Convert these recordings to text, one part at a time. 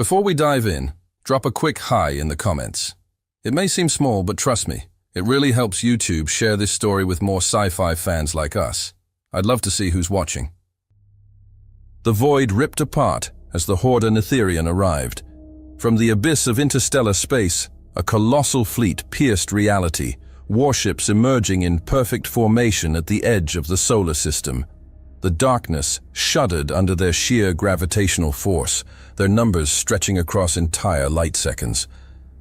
Before we dive in, drop a quick hi in the comments. It may seem small, but trust me, it really helps YouTube share this story with more sci-fi fans like us. I'd love to see who's watching. The void ripped apart as the Horde Netherian arrived. From the abyss of interstellar space, a colossal fleet pierced reality, warships emerging in perfect formation at the edge of the solar system. The darkness shuddered under their sheer gravitational force, their numbers stretching across entire light seconds.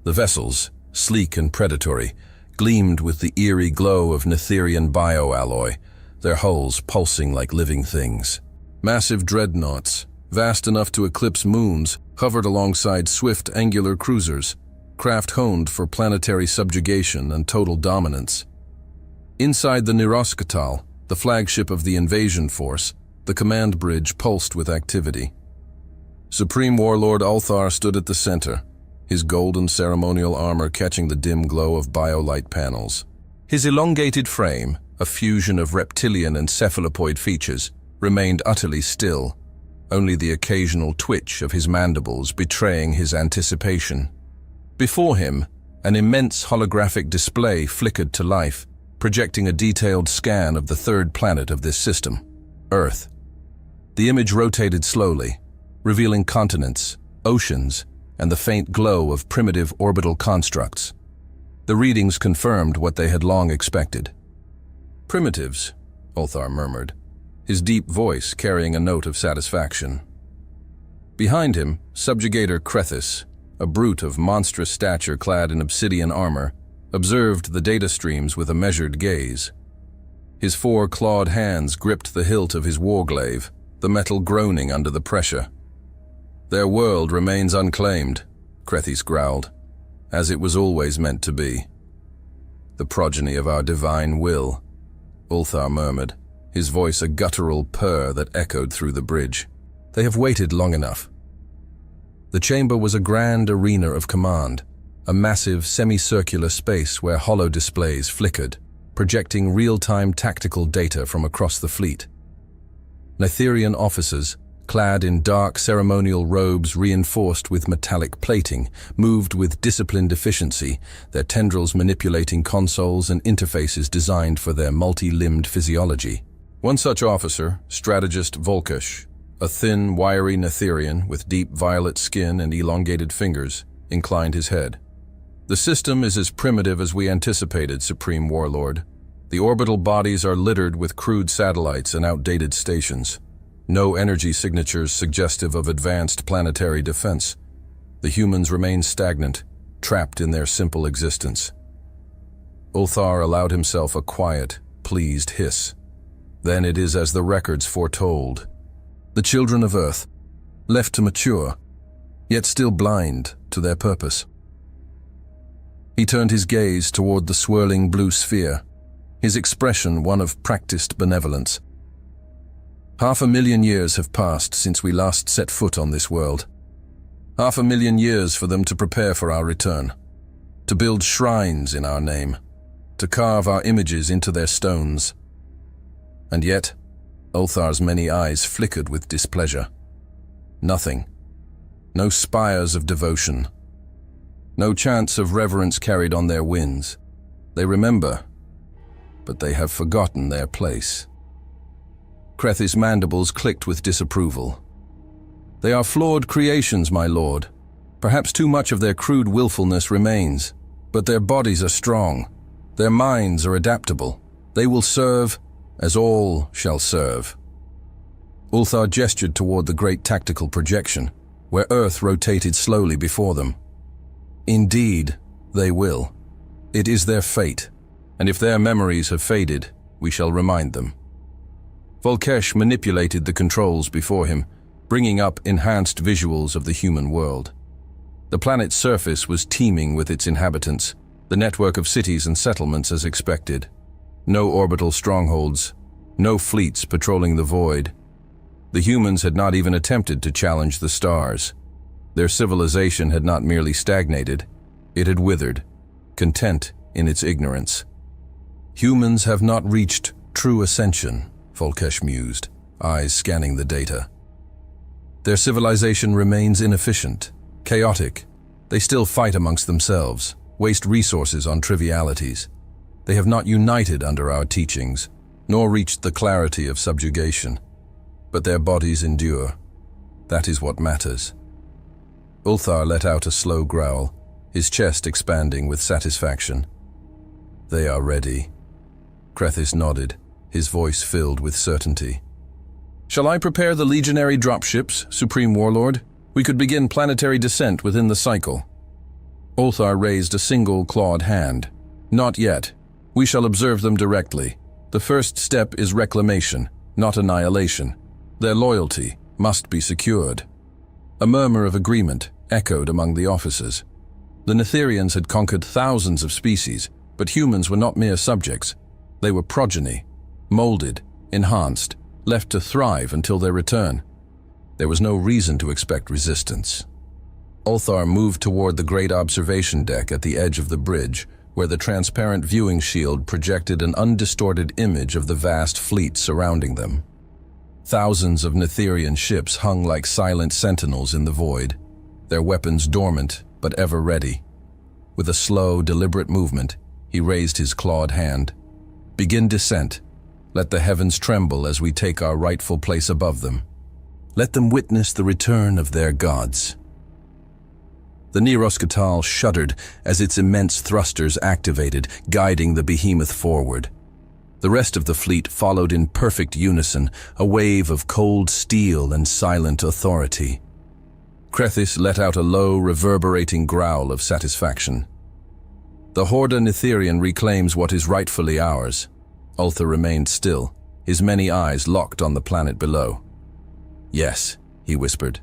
The vessels, sleek and predatory, gleamed with the eerie glow of Netherian bioalloy, their hulls pulsing like living things. Massive dreadnoughts, vast enough to eclipse moons, hovered alongside swift angular cruisers, craft honed for planetary subjugation and total dominance. Inside the Niroskatal, the flagship of the invasion force, the command bridge pulsed with activity. Supreme Warlord Ulthar stood at the center, his golden ceremonial armor catching the dim glow of biolight panels. His elongated frame, a fusion of reptilian and cephalopoid features, remained utterly still, only the occasional twitch of his mandibles betraying his anticipation. Before him, an immense holographic display flickered to life, projecting a detailed scan of the third planet of this system, Earth. The image rotated slowly, revealing continents, oceans, and the faint glow of primitive orbital constructs. The readings confirmed what they had long expected. "Primitives," Ulthar murmured, his deep voice carrying a note of satisfaction. Behind him, Subjugator Krethis, a brute of monstrous stature clad in obsidian armor, observed the data streams with a measured gaze. His 4 clawed hands gripped the hilt of his warglaive, the metal groaning under the pressure. "Their world remains unclaimed," Krethis growled, "as it was always meant to be." "The progeny of our divine will," Ulthar murmured, his voice a guttural purr that echoed through the bridge. "They have waited long enough." The chamber was a grand arena of command, a massive semicircular space where hollow displays flickered, projecting real-time tactical data from across the fleet. Netherian officers, clad in dark ceremonial robes reinforced with metallic plating, moved with disciplined efficiency, their tendrils manipulating consoles and interfaces designed for their multi-limbed physiology. One such officer, strategist Volkesh, a thin, wiry Netherian with deep violet skin and elongated fingers, inclined his head. "The system is as primitive as we anticipated, Supreme Warlord. The orbital bodies are littered with crude satellites and outdated stations. No energy signatures suggestive of advanced planetary defense. The humans remain stagnant, trapped in their simple existence." Ulthar allowed himself a quiet, pleased hiss. "Then it is as the records foretold. The children of Earth, left to mature, yet still blind to their purpose." He turned his gaze toward the swirling blue sphere, his expression one of practiced benevolence. 500,000 years have passed since we last set foot on this world. 500,000 years for them to prepare for our return, to build shrines in our name, to carve our images into their stones. And yet, Ulthar's many eyes flickered with displeasure. Nothing. No spires of devotion. No chants of reverence carried on their winds. They remember, but they have forgotten their place. Krethis' mandibles clicked with disapproval. "They are flawed creations, my lord. Perhaps too much of their crude willfulness remains, but their bodies are strong. Their minds are adaptable. They will serve as all shall serve." Ulthar gestured toward the great tactical projection, where Earth rotated slowly before them. "Indeed, they will. It is their fate, and if their memories have faded, we shall remind them." Volkesh manipulated the controls before him, bringing up enhanced visuals of the human world. The planet's surface was teeming with its inhabitants, the network of cities and settlements as expected. No orbital strongholds, no fleets patrolling the void. The humans had not even attempted to challenge the stars. Their civilization had not merely stagnated, it had withered, content in its ignorance. "Humans have not reached true ascension," Volkesh mused, eyes scanning the data. "Their civilization remains inefficient, chaotic. They still fight amongst themselves, waste resources on trivialities. They have not united under our teachings, nor reached the clarity of subjugation. But their bodies endure. That is what matters. Ulthar let out a slow growl, his chest expanding with satisfaction. They are ready. Krethis nodded, his voice filled with certainty. Shall I prepare the legionary dropships, Supreme Warlord? We could begin planetary descent within the cycle. Ulthar raised a single clawed hand. Not yet. We shall observe them directly. The first step is reclamation, not annihilation. Their loyalty must be secured. A murmur of agreement echoed among the officers. The Netherians had conquered thousands of species, but humans were not mere subjects. They were progeny, molded, enhanced, left to thrive until their return. There was no reason to expect resistance. Ulthar moved toward the great observation deck at the edge of the bridge, where the transparent viewing shield projected an undistorted image of the vast fleet surrounding them. Thousands of Netherian ships hung like silent sentinels in the void, their weapons dormant but ever ready. With a slow, deliberate movement, he raised his clawed hand. Begin descent. Let the heavens tremble as we take our rightful place above them. Let them witness the return of their gods. The Neiroskatal shuddered as its immense thrusters activated, guiding the behemoth forward. The rest of the fleet followed in perfect unison, a wave of cold steel and silent authority. Krethis let out a low, reverberating growl of satisfaction. The Horda Netherian reclaims what is rightfully ours. Ulthar remained still, his many eyes locked on the planet below. Yes, he whispered,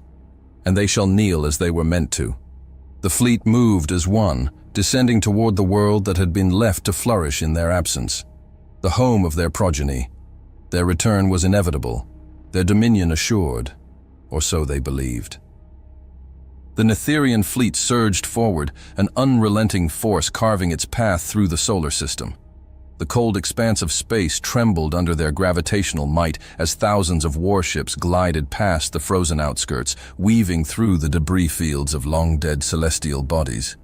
and they shall kneel as they were meant to. The fleet moved as one, descending toward the world that had been left to flourish in their absence. The home of their progeny. Their return was inevitable, their dominion assured, or so they believed. The Netherian fleet surged forward, an unrelenting force carving its path through the solar system. The cold expanse of space trembled under their gravitational might as thousands of warships glided past the frozen outskirts, weaving through the debris fields of long-dead celestial bodies.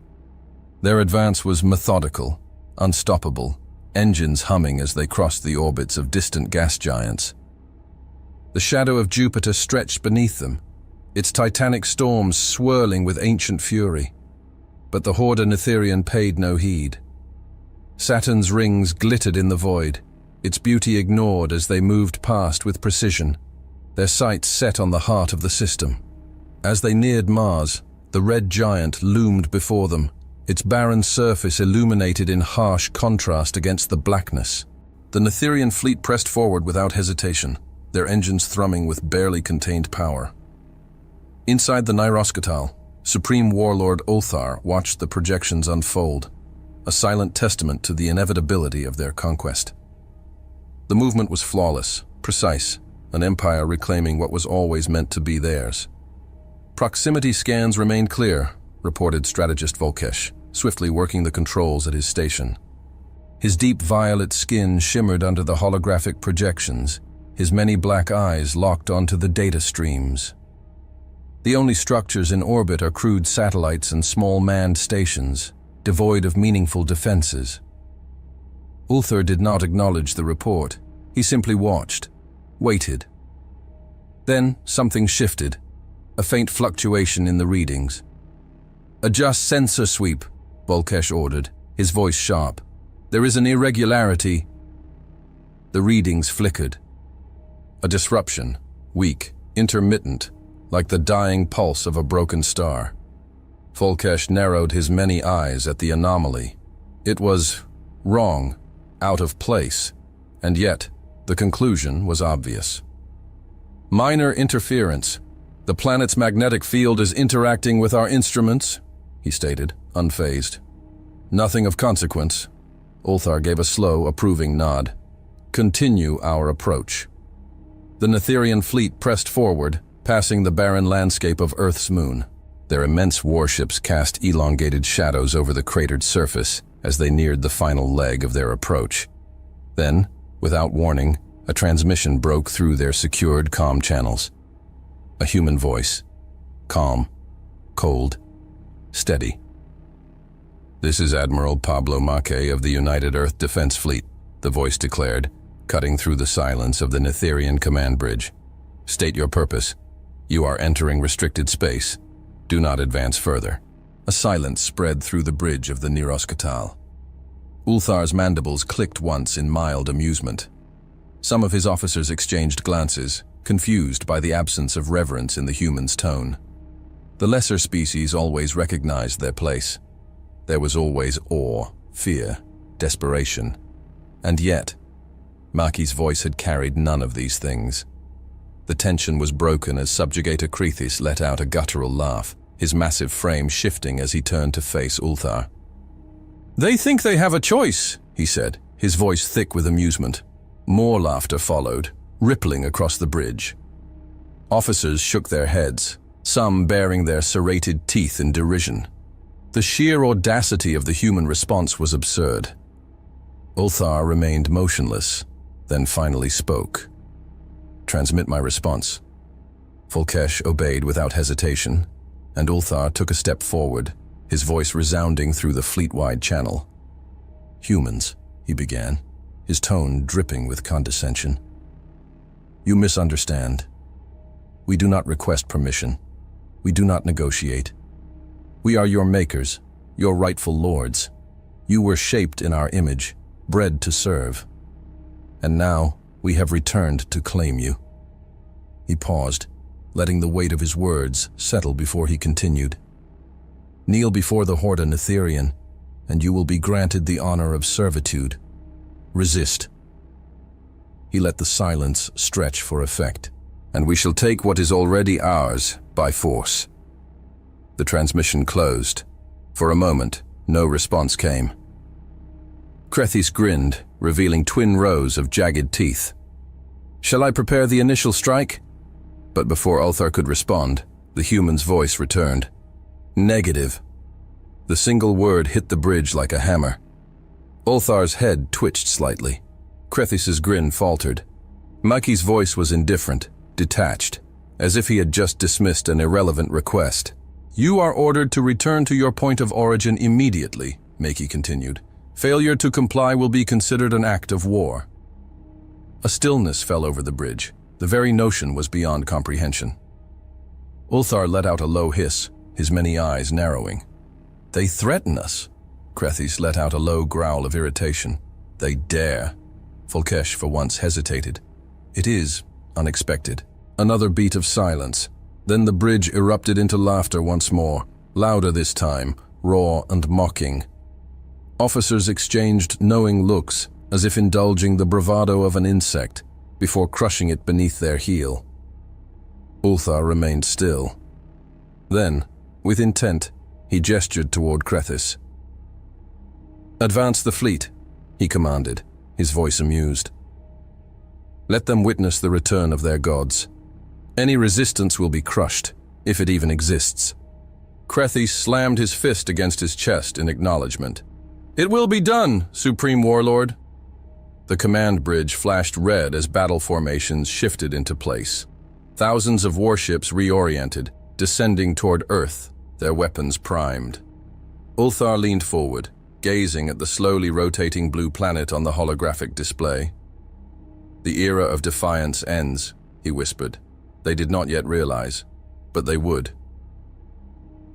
Their advance was methodical, unstoppable, engines humming as they crossed the orbits of distant gas giants. The shadow of Jupiter stretched beneath them, its titanic storms swirling with ancient fury. But the Horda Netherian paid no heed. Saturn's rings glittered in the void, its beauty ignored as they moved past with precision, their sights set on the heart of the system. As they neared Mars, the red giant loomed before them, its barren surface illuminated in harsh contrast against the blackness. The Netherian fleet pressed forward without hesitation, their engines thrumming with barely contained power. Inside the Neiroskatal, Supreme Warlord Ulthar watched the projections unfold, a silent testament to the inevitability of their conquest. The movement was flawless, precise, an empire reclaiming what was always meant to be theirs. Proximity scans remained clear, reported strategist Volkesh, swiftly working the controls at his station. His deep violet skin shimmered under the holographic projections, his many black eyes locked onto the data streams. The only structures in orbit are crude satellites and small manned stations, devoid of meaningful defenses. Ulthar did not acknowledge the report. He simply watched, waited. Then something shifted, a faint fluctuation in the readings. "Adjust sensor sweep," Volkesh ordered, his voice sharp. "There is an irregularity." The readings flickered. A disruption, weak, intermittent, like the dying pulse of a broken star. Volkesh narrowed his many eyes at the anomaly. It was wrong, out of place, and yet the conclusion was obvious. "Minor interference. The planet's magnetic field is interacting with our instruments," he stated, unfazed. "Nothing of consequence." Ulthar gave a slow, approving nod. "Continue our approach." The Netherian fleet pressed forward, passing the barren landscape of Earth's moon. Their immense warships cast elongated shadows over the cratered surface as they neared the final leg of their approach. Then, without warning, a transmission broke through their secured comm channels. A human voice, calm, cold, steady. "This is Admiral Pablo Mackay of the United Earth Defense Fleet," the voice declared, cutting through the silence of the Netherian command bridge. "State your purpose. You are entering restricted space. Do not advance further." A silence spread through the bridge of the Niroskatal. Ulthar's mandibles clicked once in mild amusement. Some of his officers exchanged glances, confused by the absence of reverence in the human's tone. The lesser species always recognized their place. There was always awe, fear, desperation. And yet, Maki's voice had carried none of these things. The tension was broken as Subjugator Krethis let out a guttural laugh, his massive frame shifting as he turned to face Ulthar. "They think they have a choice," he said, his voice thick with amusement. More laughter followed, rippling across the bridge. Officers shook their heads, some baring their serrated teeth in derision. The sheer audacity of the human response was absurd. Ulthar remained motionless, then finally spoke. "Transmit my response." Volkesh obeyed without hesitation, and Ulthar took a step forward, his voice resounding through the fleet-wide channel. "Humans," he began, his tone dripping with condescension. "You misunderstand. We do not request permission. We do not negotiate. We are your makers, your rightful lords. You were shaped in our image, bred to serve. And now we have returned to claim you." He paused, letting the weight of his words settle before he continued. "Kneel before the Horda Netherian, and you will be granted the honor of servitude. Resist." He let the silence stretch for effect. "And we shall take what is already ours by force." The transmission closed. For a moment, no response came. Krethis grinned, revealing twin rows of jagged teeth. "Shall I prepare the initial strike?" But before Ulthar could respond, the human's voice returned. "Negative." The single word hit the bridge like a hammer. Ulthar's head twitched slightly. Krethis's grin faltered. Maki's voice was indifferent, detached, as if he had just dismissed an irrelevant request. "You are ordered to return to your point of origin immediately," Maki continued. "Failure to comply will be considered an act of war." A stillness fell over the bridge. The very notion was beyond comprehension. Ulthar let out a low hiss, his many eyes narrowing. "They threaten us." Krethis let out a low growl of irritation. "They dare." Volkesh for once hesitated. "It is unexpected." Another beat of silence. Then the bridge erupted into laughter once more, louder this time, raw and mocking. Officers exchanged knowing looks, as if indulging the bravado of an insect, before crushing it beneath their heel. Ulthar remained still. Then, with intent, he gestured toward Krethis. "Advance the fleet," he commanded, his voice amused. "Let them witness the return of their gods. Any resistance will be crushed, if it even exists." Krethis slammed his fist against his chest in acknowledgement. "It will be done, Supreme Warlord." The command bridge flashed red as battle formations shifted into place. Thousands of warships reoriented, descending toward Earth, their weapons primed. Ulthar leaned forward, gazing at the slowly rotating blue planet on the holographic display. "The era of defiance ends," he whispered. They did not yet realize, but they would.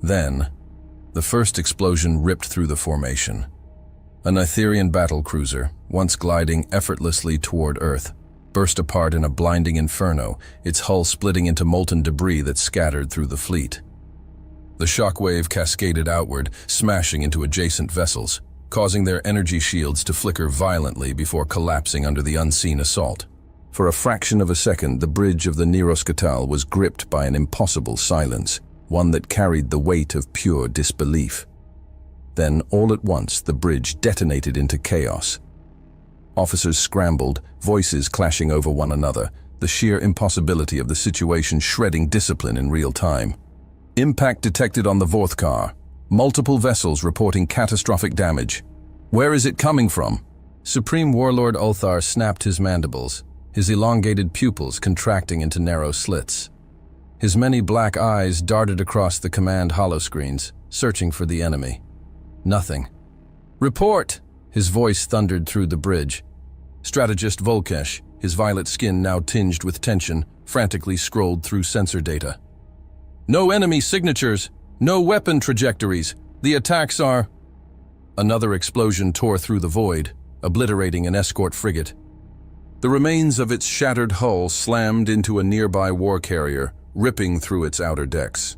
Then, the first explosion ripped through the formation. A Netherian battlecruiser, once gliding effortlessly toward Earth, burst apart in a blinding inferno, its hull splitting into molten debris that scattered through the fleet. The shockwave cascaded outward, smashing into adjacent vessels, causing their energy shields to flicker violently before collapsing under the unseen assault. For a fraction of a second, the bridge of the Niroskatal was gripped by an impossible silence, one that carried the weight of pure disbelief. Then, all at once, the bridge detonated into chaos. Officers scrambled, voices clashing over one another, the sheer impossibility of the situation shredding discipline in real time. Impact detected on the Vorthkar. Multiple vessels reporting catastrophic damage. "Where is it coming from?" Supreme Warlord Ulthar snapped his mandibles, his elongated pupils contracting into narrow slits. His many black eyes darted across the command holoscreens, searching for the enemy. Nothing. "Report!" His voice thundered through the bridge. Strategist Volkesh, his violet skin now tinged with tension, frantically scrolled through sensor data. "No enemy signatures! No weapon trajectories! The attacks are—" Another explosion tore through the void, obliterating an escort frigate. The remains of its shattered hull slammed into a nearby war carrier, ripping through its outer decks.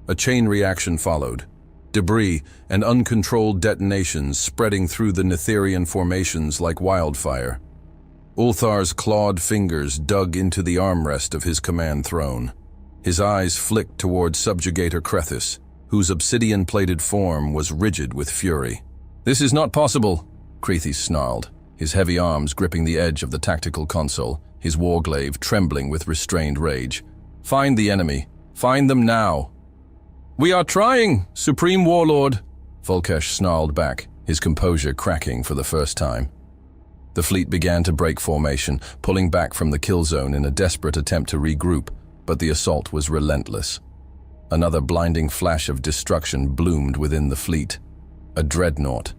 A chain reaction followed, debris and uncontrolled detonations spreading through the Netherian formations like wildfire. Ulthar's clawed fingers dug into the armrest of his command throne. His eyes flicked toward subjugator Krethis, whose obsidian-plated form was rigid with fury. "This is not possible," Krethis snarled, his heavy arms gripping the edge of the tactical console, his warglaive trembling with restrained rage. "Find the enemy. Find them now." "We are trying, Supreme Warlord," Volkesh snarled back, his composure cracking for the first time. The fleet began to break formation, pulling back from the kill zone in a desperate attempt to regroup, but the assault was relentless. Another blinding flash of destruction bloomed within the fleet. A dreadnought.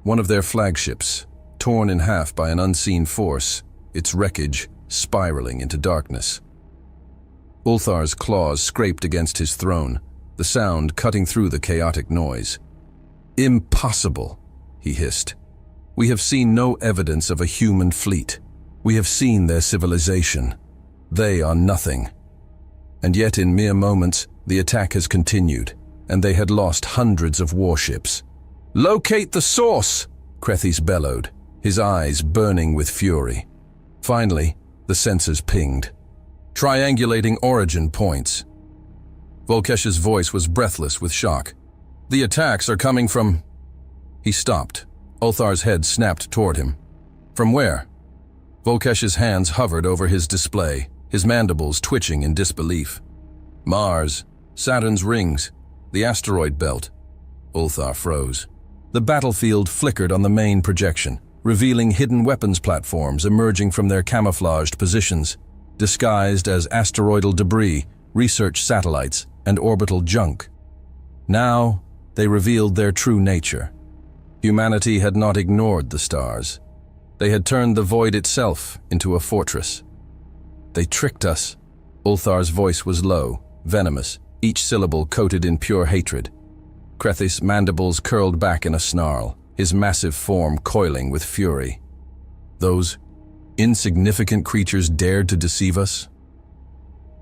One of their flagships, torn in half by an unseen force, its wreckage spiraling into darkness. Ulthar's claws scraped against his throne, the sound cutting through the chaotic noise. "Impossible," he hissed. "We have seen no evidence of a human fleet. We have seen their civilization. They are nothing." And yet in mere moments, the attack has continued, and they had lost hundreds of warships. "Locate the source!" Krethis bellowed, his eyes burning with fury. Finally, the sensors pinged, triangulating origin points. Volkesh's voice was breathless with shock. "The attacks are coming from—" He stopped. Ulthar's head snapped toward him. "From where?" Volkesh's hands hovered over his display, his mandibles twitching in disbelief. "Mars, Saturn's rings, the asteroid belt." Ulthar froze. The battlefield flickered on the main projection, revealing hidden weapons platforms emerging from their camouflaged positions, disguised as asteroidal debris, research satellites, and orbital junk. Now, they revealed their true nature. Humanity had not ignored the stars. They had turned the void itself into a fortress. "They tricked us." Ulthar's voice was low, venomous, each syllable coated in pure hatred. Krethis' mandibles curled back in a snarl, his massive form coiling with fury. "Those insignificant creatures dared to deceive us?"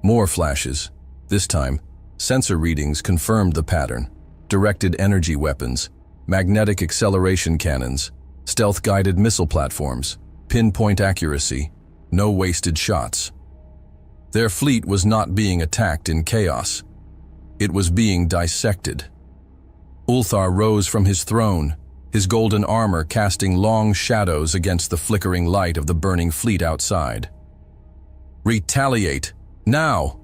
More flashes. This time, sensor readings confirmed the pattern. Directed energy weapons, magnetic acceleration cannons, stealth-guided missile platforms, pinpoint accuracy, no wasted shots. Their fleet was not being attacked in chaos. It was being dissected. Ulthar rose from his throne, his golden armor casting long shadows against the flickering light of the burning fleet outside. "Retaliate! Now!"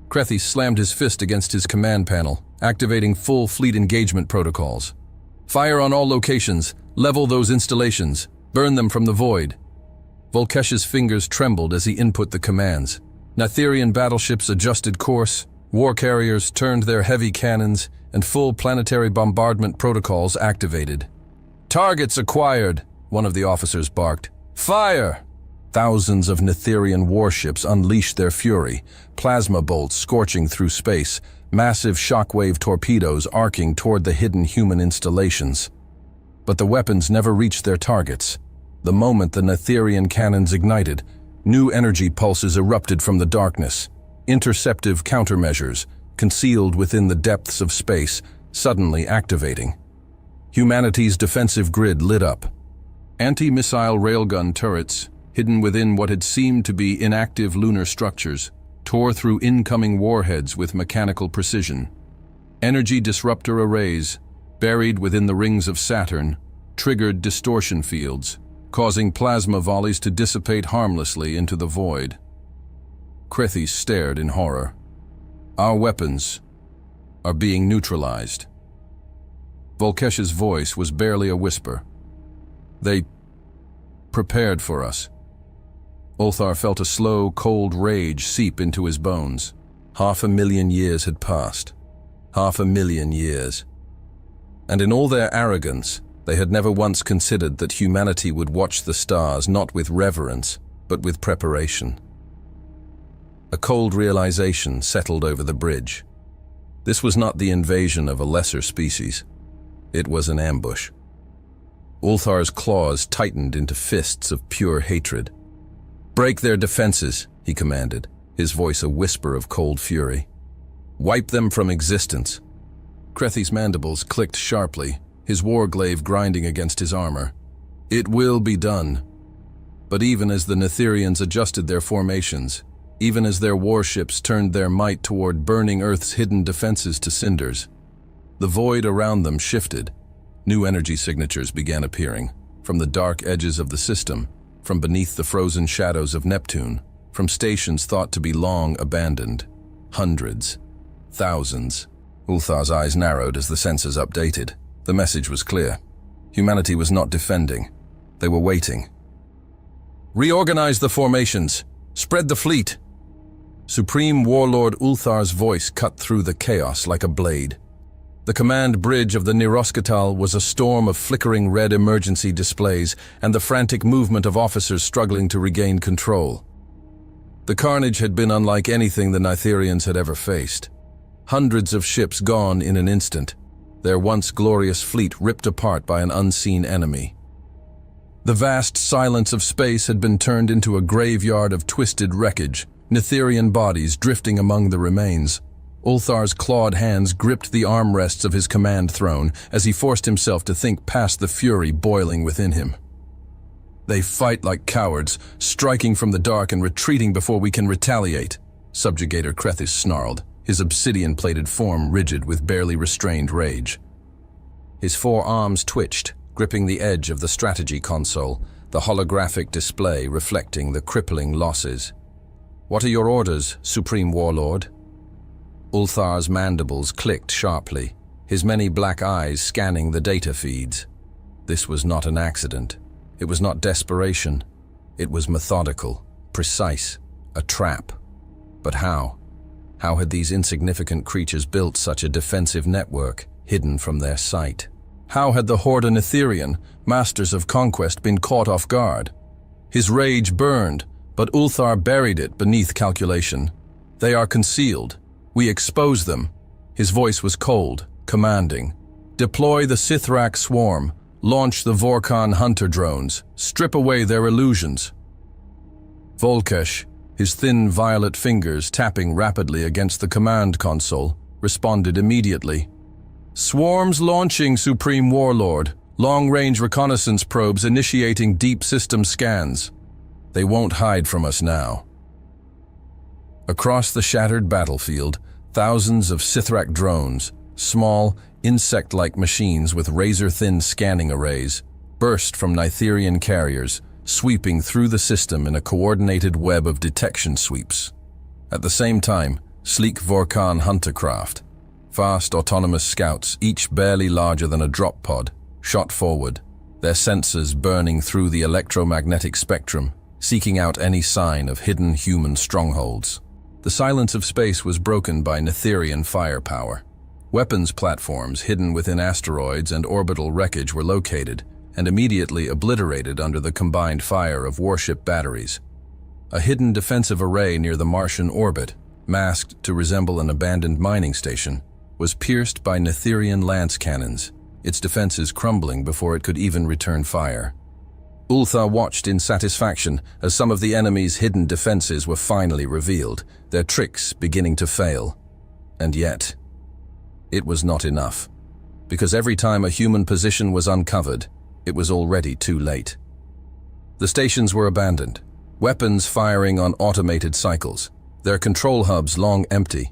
Krethis slammed his fist against his command panel, activating full fleet engagement protocols. "Fire on all locations, level those installations, burn them from the void." Volkesh's fingers trembled as he input the commands. Netherian battleships adjusted course, war carriers turned their heavy cannons, and full planetary bombardment protocols activated. "Targets acquired," one of the officers barked. "Fire!" Thousands of Netherian warships unleashed their fury, plasma bolts scorching through space, massive shockwave torpedoes arcing toward the hidden human installations. But the weapons never reached their targets. The moment the Netherian cannons ignited, new energy pulses erupted from the darkness, interceptive countermeasures, concealed within the depths of space, suddenly activating. Humanity's defensive grid lit up. Anti-missile railgun turrets, hidden within what had seemed to be inactive lunar structures, tore through incoming warheads with mechanical precision. Energy disruptor arrays, buried within the rings of Saturn, triggered distortion fields, causing plasma volleys to dissipate harmlessly into the void. Krethis stared in horror. "Our weapons are being neutralized." Volkesh's voice was barely a whisper. "They prepared for us." Ulthar felt a slow, cold rage seep into his bones. 500,000 years had passed. 500,000 years. And in all their arrogance, they had never once considered that humanity would watch the stars not with reverence, but with preparation. A cold realization settled over the bridge. This was not the invasion of a lesser species. It was an ambush. Ulthar's claws tightened into fists of pure hatred. "Break their defenses," he commanded, his voice a whisper of cold fury. "Wipe them from existence." Krethi's mandibles clicked sharply, his warglaive grinding against his armor. It will be done. But even as the Netherians adjusted their formations, even as their warships turned their might toward burning Earth's hidden defenses to cinders, the void around them shifted. New energy signatures began appearing, from the dark edges of the system, from beneath the frozen shadows of Neptune, from stations thought to be long abandoned. Hundreds. Thousands. Ulthar's eyes narrowed as the sensors updated. The message was clear. Humanity was not defending. They were waiting. "Reorganize the formations. Spread the fleet." Supreme Warlord Ulthar's voice cut through the chaos like a blade. The command bridge of the Niroskatal was a storm of flickering red emergency displays and the frantic movement of officers struggling to regain control. The carnage had been unlike anything the Netherians had ever faced. Hundreds of ships gone in an instant, their once glorious fleet ripped apart by an unseen enemy. The vast silence of space had been turned into a graveyard of twisted wreckage, Netherian bodies drifting among the remains. Ulthar's clawed hands gripped the armrests of his command throne as he forced himself to think past the fury boiling within him. "They fight like cowards, striking from the dark and retreating before we can retaliate," Subjugator Krethis snarled, his obsidian-plated form rigid with barely restrained rage. His four arms twitched, gripping the edge of the strategy console, the holographic display reflecting the crippling losses. "What are your orders, Supreme Warlord?" Ulthar's mandibles clicked sharply, his many black eyes scanning the data feeds. This was not an accident. It was not desperation. It was methodical, precise, a trap. But how? How had these insignificant creatures built such a defensive network, hidden from their sight? How had the Horde Netherian, masters of conquest, been caught off guard? His rage burned, but Ulthar buried it beneath calculation. "They are concealed. We expose them." His voice was cold, commanding. "Deploy the Sithrak swarm. Launch the Vorkon hunter drones. Strip away their illusions." Volkesh, his thin violet fingers tapping rapidly against the command console, responded immediately. "Swarms launching, Supreme Warlord. Long-range reconnaissance probes initiating deep system scans. They won't hide from us now." Across the shattered battlefield, thousands of Sithrak drones, small, insect-like machines with razor-thin scanning arrays, burst from Netherian carriers, sweeping through the system in a coordinated web of detection sweeps. At the same time, sleek Vorkon huntercraft, fast autonomous scouts, each barely larger than a drop pod, shot forward, their sensors burning through the electromagnetic spectrum, seeking out any sign of hidden human strongholds. The silence of space was broken by Netherian firepower. Weapons platforms hidden within asteroids and orbital wreckage were located and immediately obliterated under the combined fire of warship batteries. A hidden defensive array near the Martian orbit, masked to resemble an abandoned mining station, was pierced by Netherian lance cannons, its defenses crumbling before it could even return fire. Ulthar watched in satisfaction as some of the enemy's hidden defenses were finally revealed, their tricks beginning to fail. And yet, it was not enough, because every time a human position was uncovered, it was already too late. The stations were abandoned, weapons firing on automated cycles, their control hubs long empty.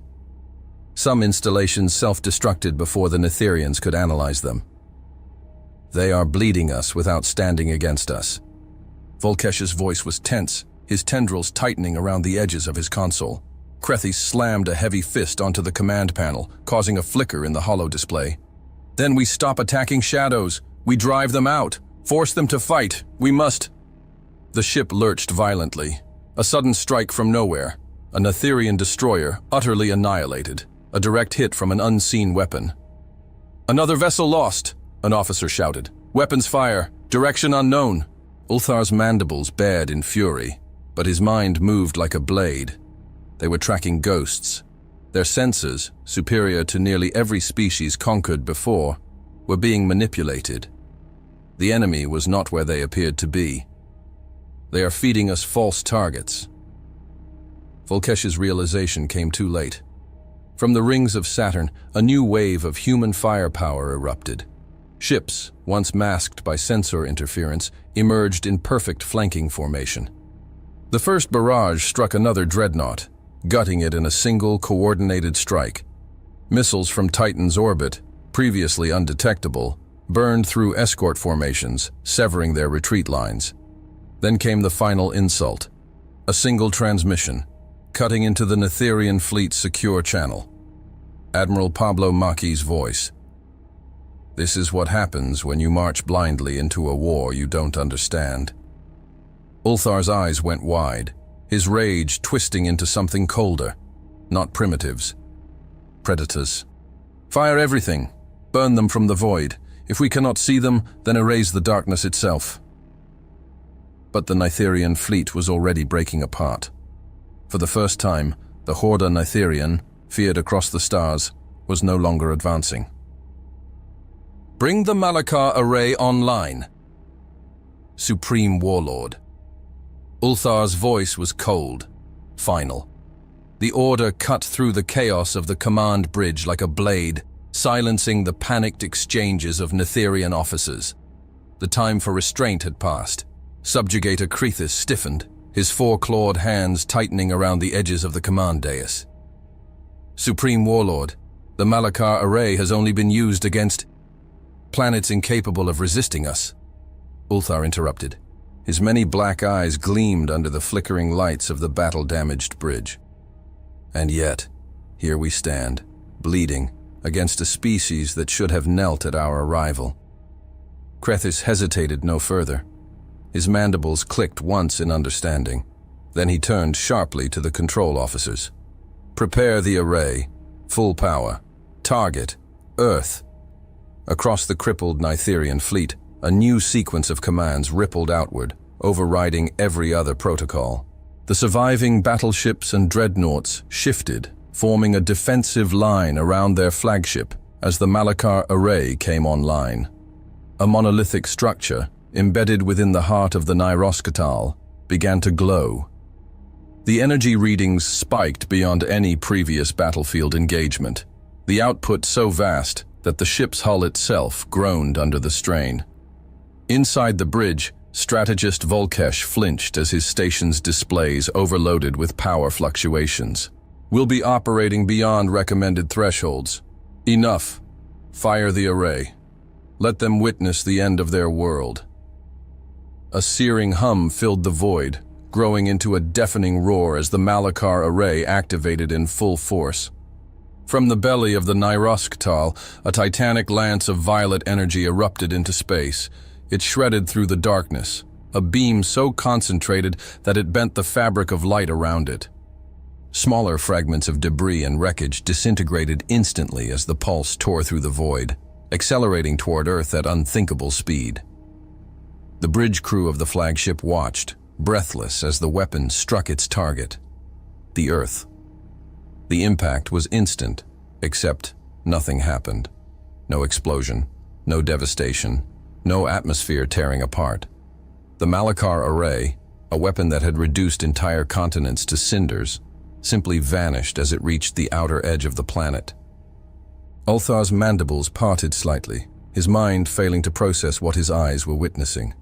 Some installations self-destructed before the Netherians could analyze them. "They are bleeding us without standing against us." Volkesh's voice was tense, his tendrils tightening around the edges of his console. Krethis slammed a heavy fist onto the command panel, causing a flicker in the holo display. "Then we stop attacking shadows. We drive them out. Force them to fight. We must." The ship lurched violently. A sudden strike from nowhere. A Netherian destroyer, utterly annihilated. A direct hit from an unseen weapon. "Another vessel lost," an officer shouted. "Weapons fire. Direction unknown." Ulthar's mandibles bared in fury, but his mind moved like a blade. They were tracking ghosts. Their sensors, superior to nearly every species conquered before, were being manipulated. The enemy was not where they appeared to be. "They are feeding us false targets." Volkesh's realization came too late. From the rings of Saturn, a new wave of human firepower erupted. Ships, once masked by sensor interference, emerged in perfect flanking formation. The first barrage struck another dreadnought, gutting it in a single coordinated strike. Missiles from Titan's orbit, previously undetectable, burned through escort formations, severing their retreat lines. Then came the final insult, a single transmission, cutting into the Netherian fleet's secure channel. Admiral Pablo Machi's voice. "This is what happens when you march blindly into a war you don't understand." Ulthar's eyes went wide, his rage twisting into something colder. Not primitives. Predators. "Fire everything. Burn them from the void. If we cannot see them, then erase the darkness itself." But the Netherian fleet was already breaking apart. For the first time, the Horda Netherian, feared across the stars, was no longer advancing. "Bring the Malakar array online." Supreme Warlord. Ulthar's voice was cold, final. The order cut through the chaos of the command bridge like a blade, silencing the panicked exchanges of Netherian officers. The time for restraint had passed. Subjugator Krethis stiffened, his four-clawed hands tightening around the edges of the command dais. "Supreme Warlord, the Malakar array has only been used against planets incapable of resisting us." Ulthar interrupted. His many black eyes gleamed under the flickering lights of the battle-damaged bridge. "And yet, here we stand, bleeding, against a species that should have knelt at our arrival." Krethis hesitated no further. His mandibles clicked once in understanding. Then he turned sharply to the control officers. "Prepare the array. Full power. Target. Earth." Across the crippled Netherian fleet, a new sequence of commands rippled outward, overriding every other protocol. The surviving battleships and dreadnoughts shifted, forming a defensive line around their flagship as the Malakar array came online. A monolithic structure, embedded within the heart of the Nyroskatal, began to glow. The energy readings spiked beyond any previous battlefield engagement, the output so vast that the ship's hull itself groaned under the strain. Inside the bridge, strategist Volkesh flinched as his station's displays overloaded with power fluctuations. "We'll be operating beyond recommended thresholds. Enough. Fire the array. Let them witness the end of their world." A searing hum filled the void, growing into a deafening roar as the Malakar array activated in full force. From the belly of the Nyroskatal, a titanic lance of violet energy erupted into space. It shredded through the darkness, a beam so concentrated that it bent the fabric of light around it. Smaller fragments of debris and wreckage disintegrated instantly as the pulse tore through the void, accelerating toward Earth at unthinkable speed. The bridge crew of the flagship watched, breathless as the weapon struck its target, the Earth. The impact was instant, except nothing happened. No explosion, no devastation, no atmosphere tearing apart. The Malakar array, a weapon that had reduced entire continents to cinders, simply vanished as it reached the outer edge of the planet. Ulthar's mandibles parted slightly, his mind failing to process what his eyes were witnessing.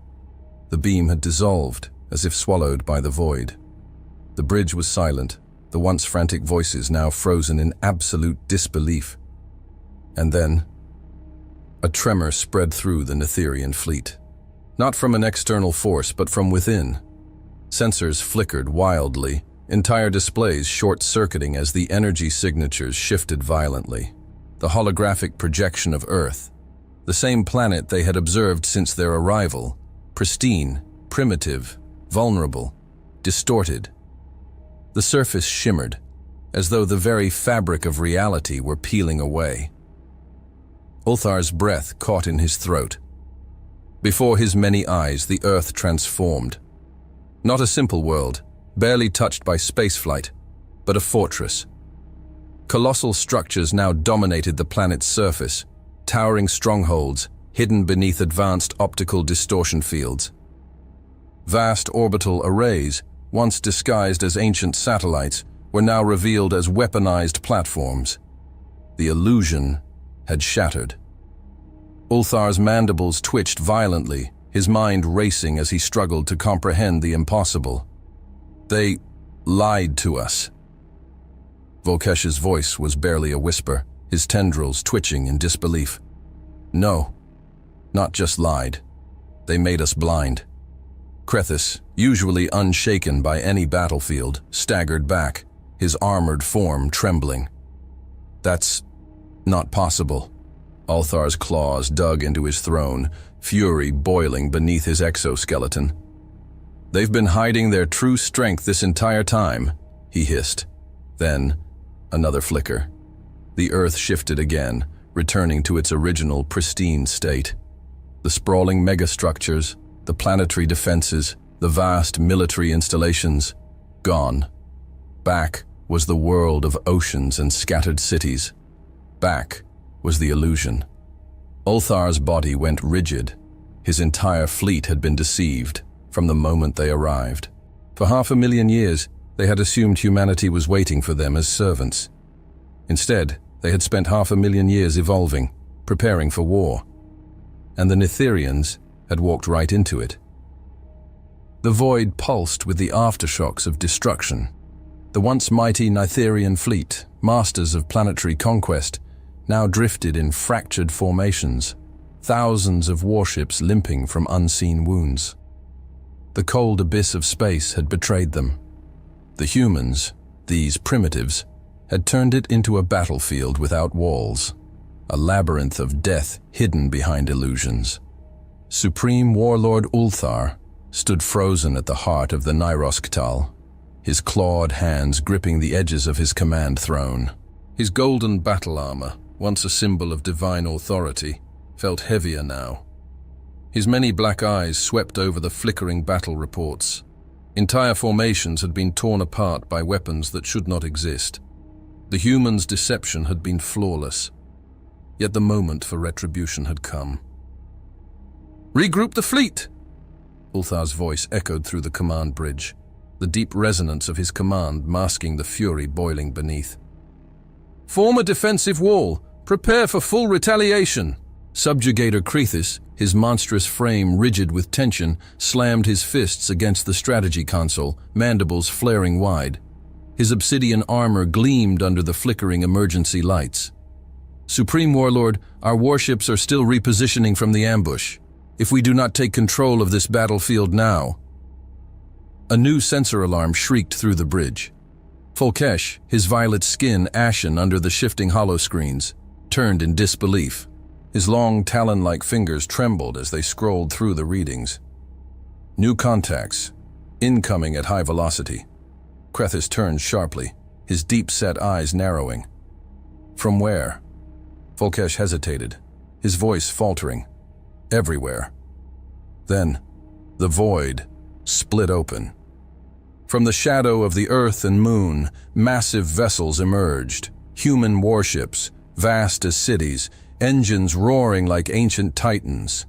The beam had dissolved, as if swallowed by the void. The bridge was silent, the once frantic voices now frozen in absolute disbelief. And then, a tremor spread through the Netherian fleet. Not from an external force, but from within. Sensors flickered wildly, entire displays short-circuiting as the energy signatures shifted violently. The holographic projection of Earth, the same planet they had observed since their arrival, pristine, primitive, vulnerable, distorted. The surface shimmered, as though the very fabric of reality were peeling away. Ulthar's breath caught in his throat. Before his many eyes, the Earth transformed. Not a simple world, barely touched by spaceflight, but a fortress. Colossal structures now dominated the planet's surface, towering strongholds hidden beneath advanced optical distortion fields. Vast orbital arrays, once disguised as ancient satellites, were now revealed as weaponized platforms. The illusion had shattered. Ulthar's mandibles twitched violently, his mind racing as he struggled to comprehend the impossible. They lied to us. Volkesh's voice was barely a whisper, his tendrils twitching in disbelief. No, not just lied. They made us blind. Krethis, usually unshaken by any battlefield, staggered back, his armored form trembling. That's not possible. Ulthar's claws dug into his throne, fury boiling beneath his exoskeleton. They've been hiding their true strength this entire time, he hissed. Then, another flicker. The Earth shifted again, returning to its original pristine state. The sprawling megastructures, the planetary defenses, the vast military installations, gone. Back was the world of oceans and scattered cities. Back was the illusion. Ulthar's body went rigid. His entire fleet had been deceived from the moment they arrived. For 500,000 years, they had assumed humanity was waiting for them as servants. Instead, they had spent 500,000 years evolving, preparing for war. And the Nithirians had walked right into it. The void pulsed with the aftershocks of destruction. The once mighty Nithirian fleet, masters of planetary conquest, now drifted in fractured formations, thousands of warships limping from unseen wounds. The cold abyss of space had betrayed them. The humans, these primitives, had turned it into a battlefield without walls, a labyrinth of death hidden behind illusions. Supreme Warlord Ulthar stood frozen at the heart of the Nyrosktal, his clawed hands gripping the edges of his command throne. His golden battle armor, once a symbol of divine authority, felt heavier now. His many black eyes swept over the flickering battle reports. Entire formations had been torn apart by weapons that should not exist. The humans' deception had been flawless. Yet the moment for retribution had come. "Regroup the fleet!" Ulthar's voice echoed through the command bridge, the deep resonance of his command masking the fury boiling beneath. "Form a defensive wall. Prepare for full retaliation." Subjugator Krethis, his monstrous frame rigid with tension, slammed his fists against the strategy console, mandibles flaring wide. His obsidian armor gleamed under the flickering emergency lights. "Supreme Warlord, our warships are still repositioning from the ambush. If we do not take control of this battlefield now..." A new sensor alarm shrieked through the bridge. Volkesh, his violet skin ashen under the shifting holoscreens, turned in disbelief. His long talon-like fingers trembled as they scrolled through the readings. New contacts, incoming at high velocity. Krethis turned sharply, his deep-set eyes narrowing. From where? Volkesh hesitated, his voice faltering. Everywhere. Then, the void split open. From the shadow of the Earth and Moon, massive vessels emerged, human warships, vast as cities, engines roaring like ancient titans.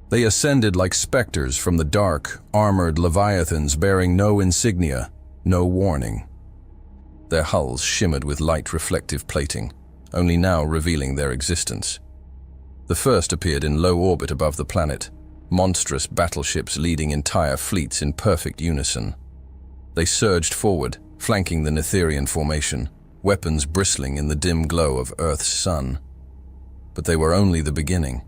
They ascended like specters from the dark, armored leviathans bearing no insignia, no warning. Their hulls shimmered with light reflective plating, only now revealing their existence. The first appeared in low orbit above the planet, monstrous battleships leading entire fleets in perfect unison. They surged forward, flanking the Nithirian formation, weapons bristling in the dim glow of Earth's sun. But they were only the beginning.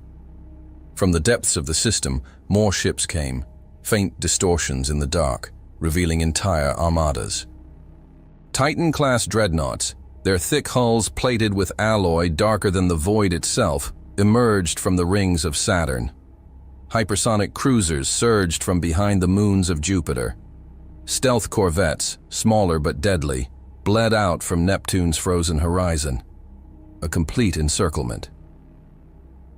From the depths of the system, more ships came, faint distortions in the dark, revealing entire armadas. Titan-class dreadnoughts, their thick hulls plated with alloy darker than the void itself, emerged from the rings of Saturn. Hypersonic cruisers surged from behind the moons of Jupiter. Stealth corvettes, smaller but deadly, bled out from Neptune's frozen horizon. A complete encirclement.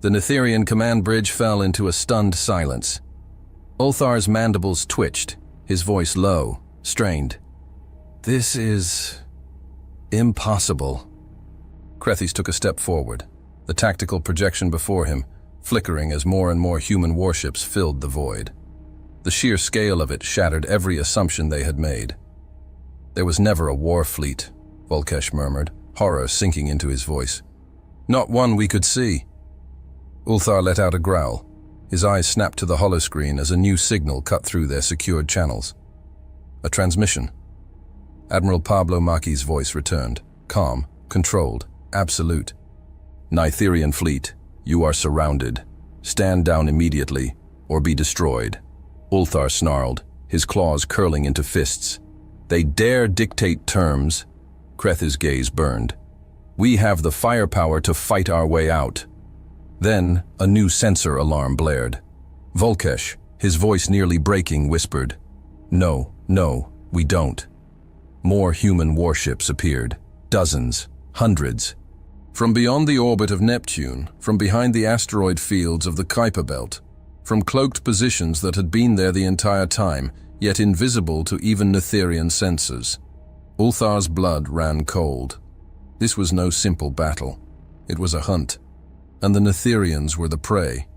The Netherian command bridge fell into a stunned silence. Ulthar's mandibles twitched, his voice low, strained. "This is impossible." Krethys took a step forward, the tactical projection before him, flickering as more and more human warships filled the void. The sheer scale of it shattered every assumption they had made. "There was never a war fleet," Volkesh murmured, horror sinking into his voice. "Not one we could see." Ulthar let out a growl. His eyes snapped to the holoscreen as a new signal cut through their secured channels. A transmission. Admiral Pablo Machi's voice returned, calm, controlled, absolute. "Netherian fleet, you are surrounded. Stand down immediately, or be destroyed." Ulthar snarled, his claws curling into fists. "They dare dictate terms." Kreth's gaze burned. "We have the firepower to fight our way out." Then, a new sensor alarm blared. Volkesh, his voice nearly breaking, whispered, "No, we don't." More human warships appeared. Dozens, hundreds. From beyond the orbit of Neptune, from behind the asteroid fields of the Kuiper Belt, from cloaked positions that had been there the entire time, yet invisible to even Netherian sensors. Ulthar's blood ran cold. This was no simple battle. It was a hunt. And the Netherians were the prey.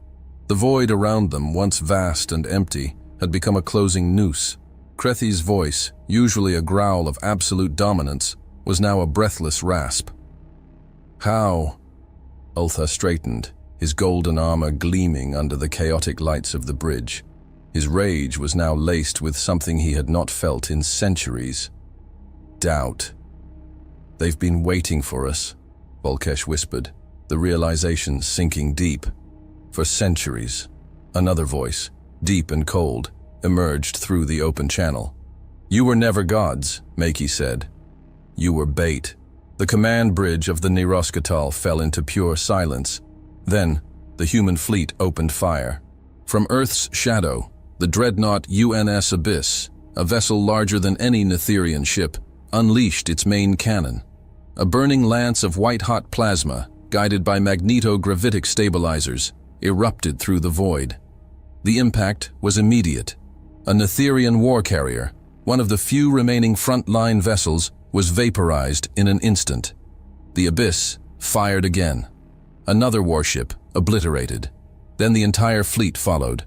The void around them, once vast and empty, had become a closing noose. Kreth's voice, usually a growl of absolute dominance, was now a breathless rasp. "How?" Ulthar straightened, his golden armor gleaming under the chaotic lights of the bridge. His rage was now laced with something he had not felt in centuries. Doubt. "They've been waiting for us," Volkesh whispered, the realization sinking deep. "For centuries." Another voice, deep and cold, emerged through the open channel. "You were never gods," Machi said. "You were bait." The command bridge of the Niroskatal fell into pure silence. Then, the human fleet opened fire. From Earth's shadow, the dreadnought UNS Abyss, a vessel larger than any Netherian ship, unleashed its main cannon. A burning lance of white-hot plasma, guided by magneto-gravitic stabilizers, erupted through the void. The impact was immediate. A Netherian war carrier, one of the few remaining front-line vessels, was vaporized in an instant. The Abyss fired again. Another warship obliterated. Then the entire fleet followed.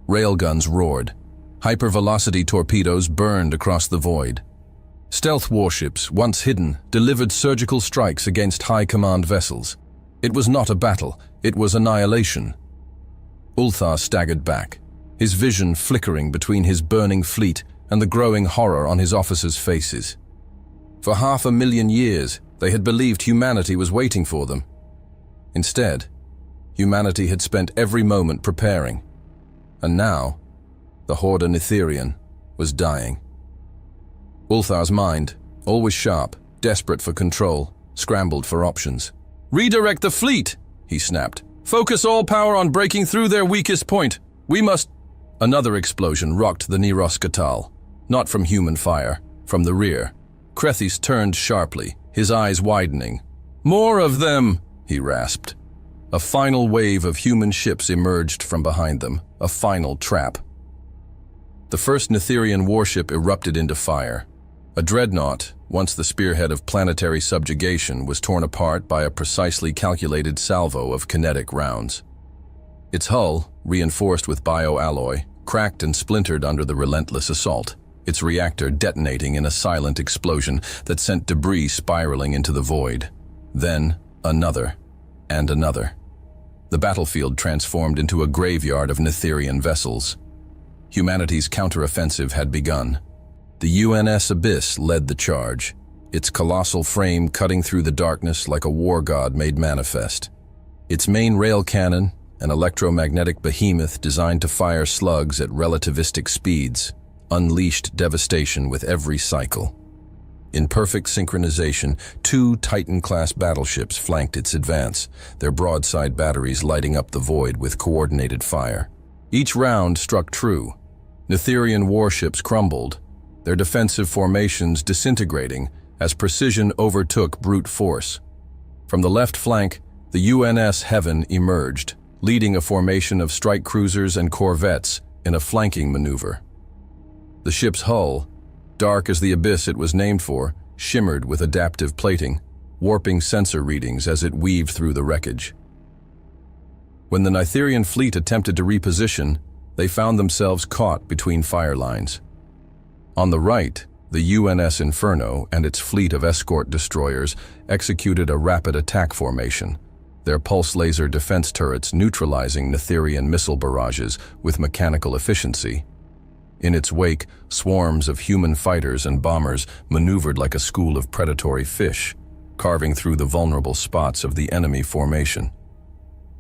Railguns roared. Hypervelocity torpedoes burned across the void. Stealth warships, once hidden, delivered surgical strikes against high-command vessels. It was not a battle, it was annihilation. Ulthar staggered back, his vision flickering between his burning fleet and the growing horror on his officers' faces. For 500,000 years, they had believed humanity was waiting for them. Instead, humanity had spent every moment preparing. And now, the Horde Netherian was dying. Ulthar's mind, always sharp, desperate for control, scrambled for options. "Redirect the fleet," he snapped. "Focus all power on breaking through their weakest point. We must—" Another explosion rocked the Niroskatal, not from human fire, from the rear. Krethys turned sharply, his eyes widening. "More of them!" he rasped. A final wave of human ships emerged from behind them, a final trap. The first Netherian warship erupted into fire. A dreadnought, once the spearhead of planetary subjugation, was torn apart by a precisely calculated salvo of kinetic rounds. Its hull, reinforced with bioalloy, cracked and splintered under the relentless assault, its reactor detonating in a silent explosion that sent debris spiraling into the void. Then, another, and another. The battlefield transformed into a graveyard of Netherian vessels. Humanity's counteroffensive had begun. The UNS Abyss led the charge, its colossal frame cutting through the darkness like a war god made manifest. Its main rail cannon, an electromagnetic behemoth designed to fire slugs at relativistic speeds, unleashed devastation with every cycle. In perfect synchronization, 2 Titan-class battleships flanked its advance, their broadside batteries lighting up the void with coordinated fire. Each round struck true. Netherian warships crumbled, their defensive formations disintegrating as precision overtook brute force. From the left flank, the UNS Heaven emerged, leading a formation of strike cruisers and corvettes in a flanking maneuver. The ship's hull, dark as the abyss it was named for, shimmered with adaptive plating, warping sensor readings as it weaved through the wreckage. When the Nitherian fleet attempted to reposition, they found themselves caught between fire lines. On the right, the UNS Inferno and its fleet of escort destroyers executed a rapid attack formation, their pulse laser defense turrets neutralizing Nitherian missile barrages with mechanical efficiency. In its wake, swarms of human fighters and bombers maneuvered like a school of predatory fish, carving through the vulnerable spots of the enemy formation.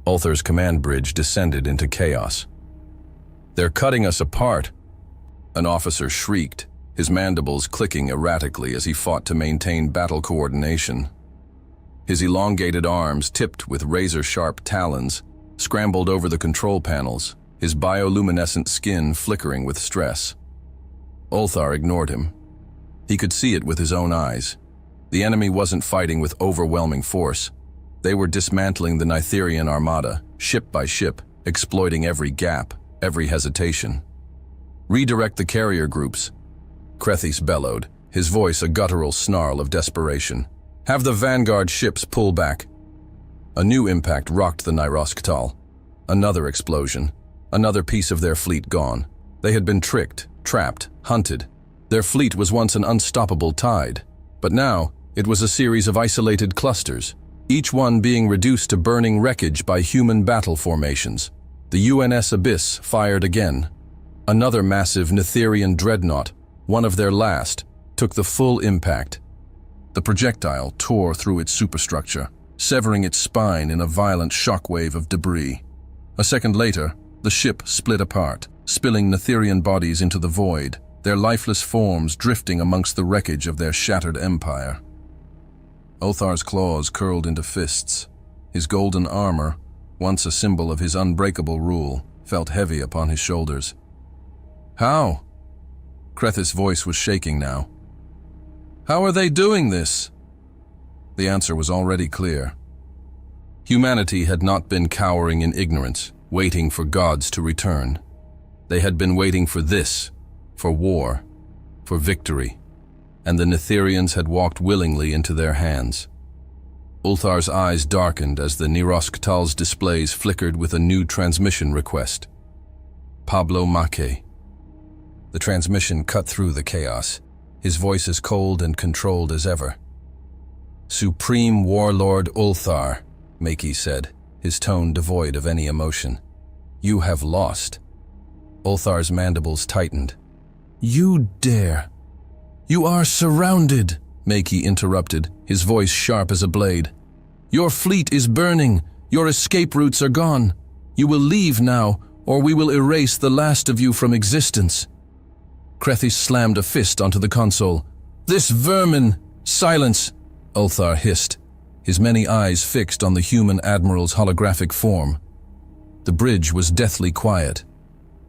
Ulthar's command bridge descended into chaos. "They're cutting us apart," an officer shrieked, his mandibles clicking erratically as he fought to maintain battle coordination. His elongated arms, tipped with razor-sharp talons, scrambled over the control panels, his bioluminescent skin flickering with stress. Ulthar ignored him. He could see it with his own eyes. The enemy wasn't fighting with overwhelming force. They were dismantling the Nitherian armada, ship by ship, exploiting every gap, every hesitation. "Redirect the carrier groups," Krethis bellowed, his voice a guttural snarl of desperation. "Have the vanguard ships pull back." A new impact rocked the Nyrosktal. Another explosion. Another piece of their fleet gone. They had been tricked, trapped, hunted. Their fleet was once an unstoppable tide, but now it was a series of isolated clusters, each one being reduced to burning wreckage by human battle formations. The UNS Abyss fired again. Another massive Nitherian dreadnought, one of their last, took the full impact. The projectile tore through its superstructure, severing its spine in a violent shockwave of debris. A second later, the ship split apart, spilling Nitherian bodies into the void, their lifeless forms drifting amongst the wreckage of their shattered empire. Ulthar's claws curled into fists. His golden armor, once a symbol of his unbreakable rule, felt heavy upon his shoulders. "How?" Krethis' voice was shaking now. "How are they doing this?" The answer was already clear. Humanity had not been cowering in ignorance, waiting for gods to return. They had been waiting for this, for war, for victory, and the Nitherians had walked willingly into their hands. Ulthar's eyes darkened as the Nyrosktal's displays flickered with a new transmission request. "Pablo Maque." The transmission cut through the chaos, his voice as cold and controlled as ever. "Supreme Warlord Ulthar," Maque said, his tone devoid of any emotion. "You have lost." Ulthar's mandibles tightened. "You dare!" "You are surrounded," Maque interrupted, his voice sharp as a blade. "Your fleet is burning. Your escape routes are gone. You will leave now, or we will erase the last of you from existence." Krethis slammed a fist onto the console. "This vermin!" "Silence!" Ulthar hissed, his many eyes fixed on the human admiral's holographic form. The bridge was deathly quiet.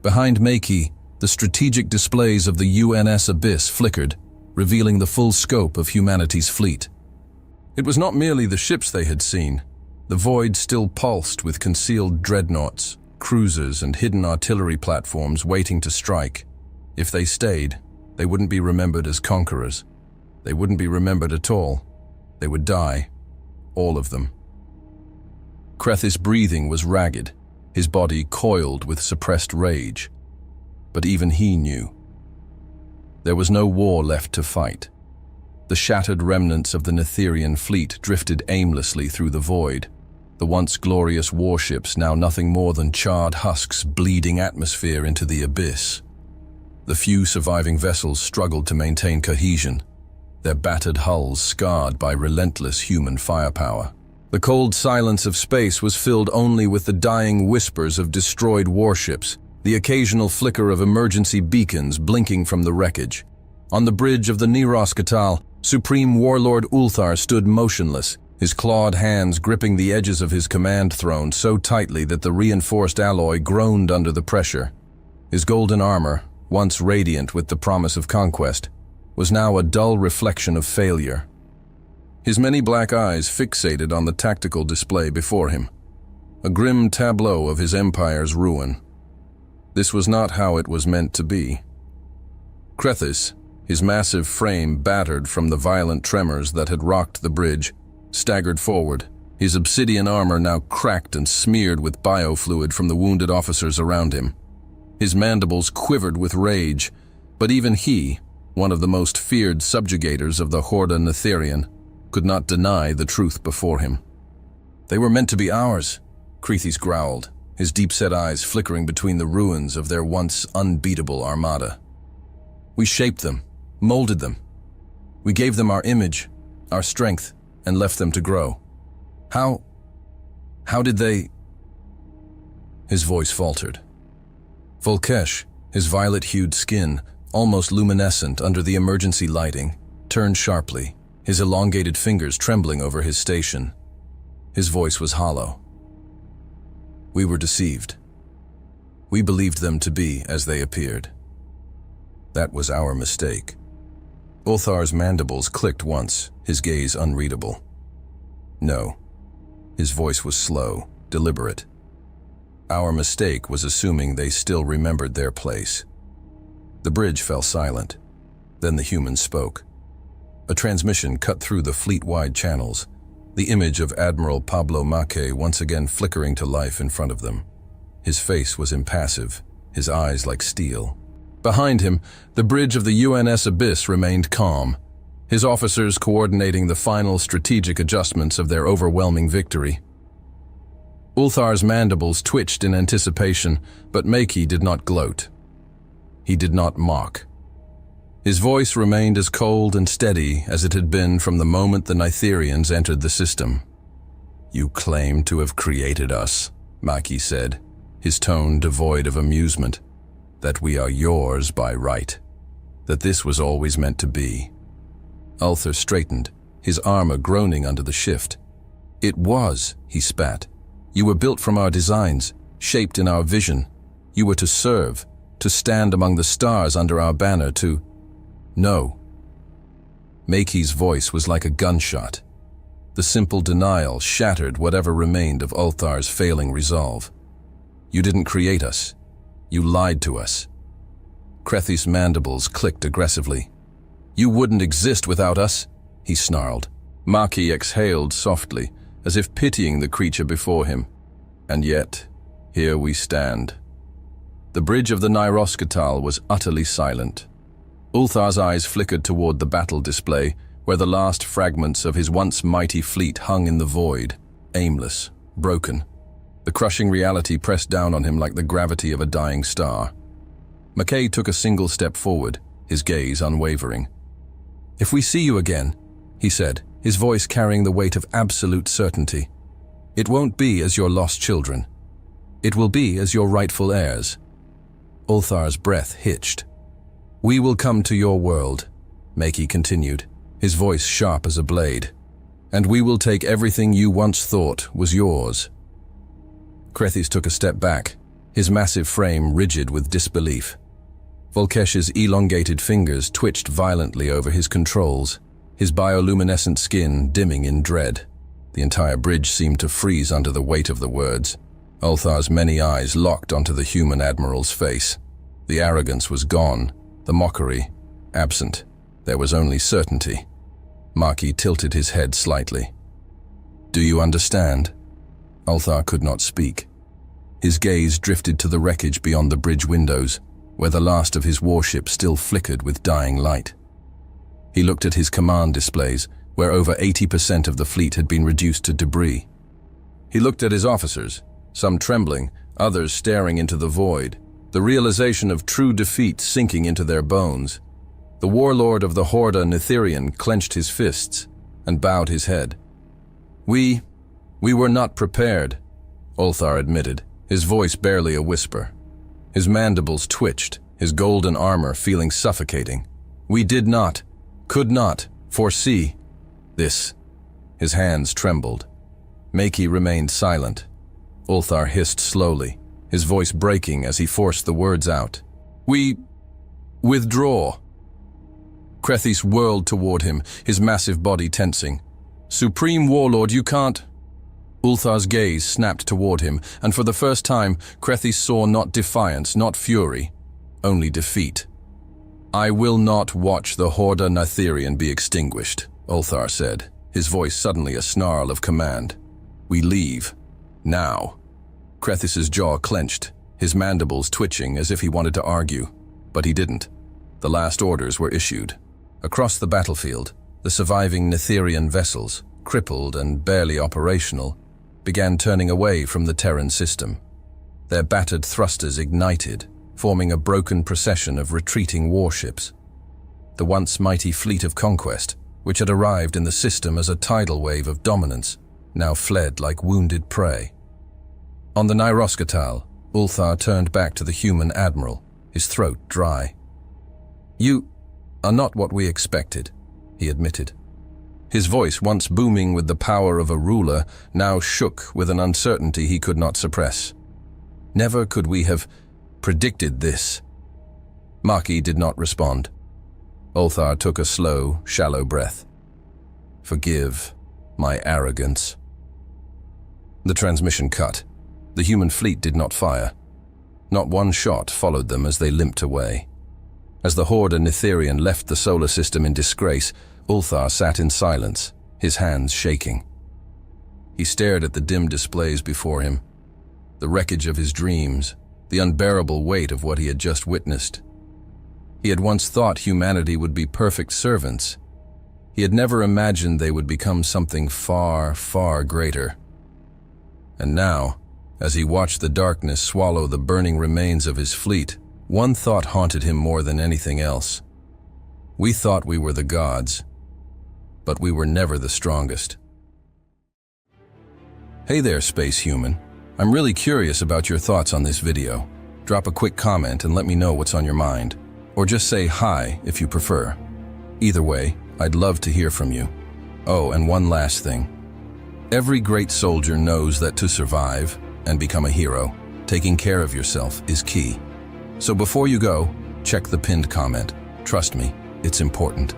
Behind Maque, the strategic displays of the UNS Abyss flickered, revealing the full scope of humanity's fleet. It was not merely the ships they had seen. The void still pulsed with concealed dreadnoughts, cruisers, and hidden artillery platforms waiting to strike. If they stayed, they wouldn't be remembered as conquerors. They wouldn't be remembered at all. They would die. All of them. Krethis' breathing was ragged, his body coiled with suppressed rage. But even he knew. There was no war left to fight. The shattered remnants of the Nitherian fleet drifted aimlessly through the void, the once glorious warships now nothing more than charred husks bleeding atmosphere into the abyss. The few surviving vessels struggled to maintain cohesion, their battered hulls scarred by relentless human firepower. The cold silence of space was filled only with the dying whispers of destroyed warships, the occasional flicker of emergency beacons blinking from the wreckage. On the bridge of the Nyrosktal, Supreme Warlord Ulthar stood motionless, his clawed hands gripping the edges of his command throne so tightly that the reinforced alloy groaned under the pressure. His golden armor, once radiant with the promise of conquest, was now a dull reflection of failure. His many black eyes fixated on the tactical display before him, a grim tableau of his empire's ruin. This was not how it was meant to be. Krethis, his massive frame battered from the violent tremors that had rocked the bridge, staggered forward, his obsidian armor now cracked and smeared with biofluid from the wounded officers around him. His mandibles quivered with rage, but even he, one of the most feared subjugators of the Horda Netherian, could not deny the truth before him. "They were meant to be ours," Krethis growled, his deep-set eyes flickering between the ruins of their once unbeatable armada. "We shaped them, molded them. We gave them our image, our strength, and left them to grow. How did they—" His voice faltered. Volkesh, his violet-hued skin, almost luminescent under the emergency lighting, turned sharply, his elongated fingers trembling over his station. His voice was hollow. "We were deceived. We believed them to be as they appeared. That was our mistake." Ulthar's mandibles clicked once, his gaze unreadable. "No." His voice was slow, deliberate. "Our mistake was assuming they still remembered their place." The bridge fell silent. Then the human spoke. A transmission cut through the fleet-wide channels, the image of Admiral Pablo Mackay once again flickering to life in front of them. His face was impassive, his eyes like steel. Behind him, the bridge of the UNS Abyss remained calm, his officers coordinating the final strategic adjustments of their overwhelming victory. Ulthar's mandibles twitched in anticipation, but Maki did not gloat. He did not mock. His voice remained as cold and steady as it had been from the moment the Nitherians entered the system. "You claim to have created us," Maki said, his tone devoid of amusement. "That we are yours by right. That this was always meant to be." Ulthar straightened, his armor groaning under the shift. "It was," he spat. "You were built from our designs, shaped in our vision. You were to serve, to stand among the stars under our banner, to—" "No." Maki's voice was like a gunshot. The simple denial shattered whatever remained of Ulthar's failing resolve. "You didn't create us. You lied to us." Krethis' mandibles clicked aggressively. "You wouldn't exist without us," he snarled. Maki exhaled softly, as if pitying the creature before him. "And yet, here we stand." The bridge of the Nyroskatal was utterly silent. Ulthar's eyes flickered toward the battle display, where the last fragments of his once mighty fleet hung in the void, aimless, broken. The crushing reality pressed down on him like the gravity of a dying star. Mackay took a single step forward, his gaze unwavering. "If we see you again," he said, his voice carrying the weight of absolute certainty, "it won't be as your lost children. It will be as your rightful heirs." Ulthar's breath hitched. "We will come to your world," Maki continued, his voice sharp as a blade. "And we will take everything you once thought was yours." Krethis took a step back, his massive frame rigid with disbelief. Volkesh's elongated fingers twitched violently over his controls, his bioluminescent skin dimming in dread. The entire bridge seemed to freeze under the weight of the words. Ulthar's many eyes locked onto the human admiral's face. The arrogance was gone, the mockery absent. There was only certainty. Maki tilted his head slightly. "Do you understand?" Ulthar could not speak. His gaze drifted to the wreckage beyond the bridge windows, where the last of his warship still flickered with dying light. He looked at his command displays, where over 80% of the fleet had been reduced to debris. He looked at his officers, some trembling, others staring into the void, the realization of true defeat sinking into their bones. The warlord of the Horda Netherian clenched his fists and bowed his head. We were not prepared," Ulthar admitted, his voice barely a whisper. His mandibles twitched, his golden armor feeling suffocating. "We did not, could not, foresee this." His hands trembled. Maki remained silent. Ulthar hissed slowly, his voice breaking as he forced the words out. Withdraw. Krethis whirled toward him, his massive body tensing. Supreme Warlord, you can't… Ulthar's gaze snapped toward him, and for the first time, Krethis saw not defiance, not fury, only defeat. I will not watch the Horda Nathirian be extinguished, Ulthar said, his voice suddenly a snarl of command. We leave. Now. Krethis's jaw clenched, his mandibles twitching as if he wanted to argue, but he didn't. The last orders were issued. Across the battlefield, the surviving Nathirian vessels, crippled and barely operational, began turning away from the Terran system. Their battered thrusters ignited, forming a broken procession of retreating warships. The once mighty fleet of conquest, which had arrived in the system as a tidal wave of dominance, now fled like wounded prey. On the Nyroskatal, Ulthar turned back to the human admiral, his throat dry. You are not what we expected, he admitted. His voice, once booming with the power of a ruler, now shook with an uncertainty he could not suppress. Never could we have predicted this. Maki did not respond. Ulthar took a slow, shallow breath. Forgive my arrogance. The transmission cut. The human fleet did not fire. Not one shot followed them as they limped away. As the Horda Nathirian left the solar system in disgrace, Ulthar sat in silence, his hands shaking. He stared at the dim displays before him, the wreckage of his dreams, the unbearable weight of what he had just witnessed. He had once thought humanity would be perfect servants. He had never imagined they would become something far, far greater. And now, as he watched the darkness swallow the burning remains of his fleet, one thought haunted him more than anything else. We thought we were the gods, but we were never the strongest. Hey there, space human. I'm really curious about your thoughts on this video. Drop a quick comment and let me know what's on your mind. Or just say hi if you prefer. Either way, I'd love to hear from you. Oh, and one last thing. Every great soldier knows that to survive and become a hero, taking care of yourself is key. So before you go, check the pinned comment. Trust me, it's important.